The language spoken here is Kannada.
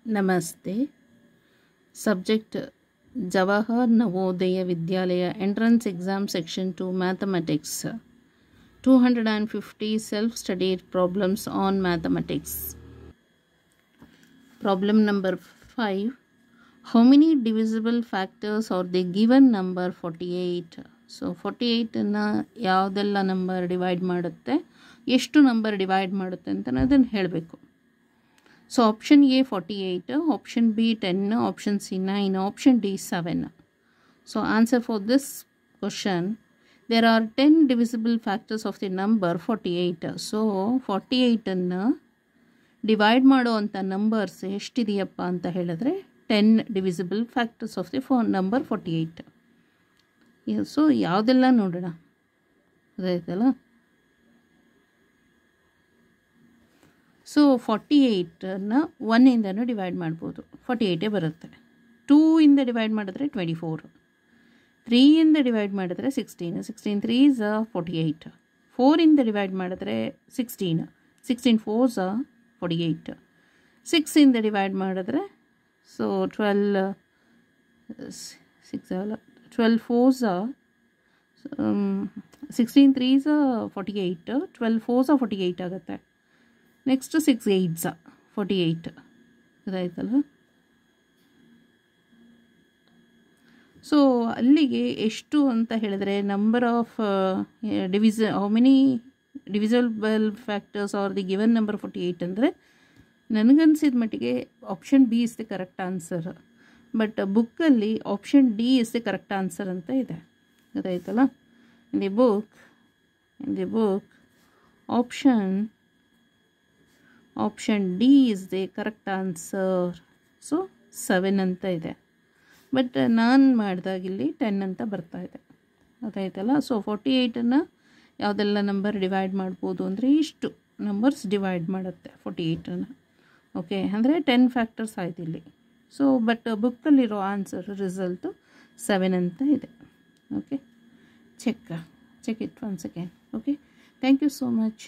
Namaste. Subject Jawahar Navodaya Vidyalaya Entrance Exam Section 2 Mathematics. 250 self-studied problems on mathematics. Problem number 5. How many divisible factors are the given number 48? So 48 ಅನ್ನು ಯಾವುದೆಲ್ಲ ನಂಬರ್ ಡಿವೈಡ್ ಮಾಡುತ್ತೆ, ಎಷ್ಟು ನಂಬರ್ ಡಿವೈಡ್ ಮಾಡುತ್ತೆ ಅಂತ ಅದನ್ನು ಹೇಳಬೇಕು. So option A 48, option B 10, option C 9, option D 7. So answer for this question, there are 10 divisible factors of the number 48. So 48 ಅನ್ನು ಡಿವೈಡ್ ಮಾಡುವಂಥ ನಂಬರ್ಸ್ ಎಷ್ಟಿದೆಯಪ್ಪ ಅಂತ ಹೇಳಿದ್ರೆ 10 divisible factors of the number 48. So ಯಾವುದೆಲ್ಲ ನೋಡೋಣ, ಅದಾಯ್ತಲ್ಲ. ಸೊ 48ನ್ನು 1ಇಂದನೂ ಡಿವೈಡ್ ಮಾಡ್ಬೋದು, 48 ಬರುತ್ತೆ. 2ಇಂದ ಡಿವೈಡ್ ಮಾಡಿದ್ರೆ 24, 3ಇಂದ ಡಿವೈಡ್ ಮಾಡಿದ್ರೆ 16, 16 3s 48, 4ಇಂದ ಡಿವೈಡ್ ಮಾಡಿದ್ರೆ 16, 16 4s 48, 6ಇಂದ ಡಿವೈಡ್ ಮಾಡಿದ್ರೆ ಸೊ 12 4s 16 3s 48, 12 4s 48 ಆಗುತ್ತೆ. Next 6 8s 48 ಇದಾಯ್ತಲ್ಲ. ಸೊ ಅಲ್ಲಿಗೆ ಎಷ್ಟು ಅಂತ ಹೇಳಿದ್ರೆ number of how many divisible factors are the given number 48 ಅಂದರೆ ನನಗನ್ಸಿದ ಮಟ್ಟಿಗೆ option B is the correct answer. But ಬುಕ್ಕಲ್ಲಿ option D is the correct answer ಅಂತ ಇದೆ, ಗೊತ್ತಾಯ್ತಲ್ಲ. In the book option D is the correct answer. So 7 ಅಂತ ಇದೆ, ಬಟ್ ನಾನು ಮಾಡಿದಾಗಿಲ್ಲಿ 10 ಅಂತ ಬರ್ತಾ ಇದೆ, ಗೊತ್ತಾಯ್ತಲ್ಲ. ಸೊ 48ಅನ್ನು ಯಾವುದೆಲ್ಲ ನಂಬರ್ ಡಿವೈಡ್ ಮಾಡ್ಬೋದು ಅಂದರೆ ಇಷ್ಟು ನಂಬರ್ಸ್ ಡಿವೈಡ್ ಮಾಡುತ್ತೆ 48ಅನ್ನು. ಓಕೆ, ಅಂದರೆ 10 ಫ್ಯಾಕ್ಟರ್ಸ್ ಆಯ್ತು ಇಲ್ಲಿ. ಸೊ ಬಟ್ ಬುಕ್ಕಲ್ಲಿರೋ ಆನ್ಸರ್ ರಿಸಲ್ಟು 7 ಅಂತ ಇದೆ. Okay, check it once again. Okay, thank you so much.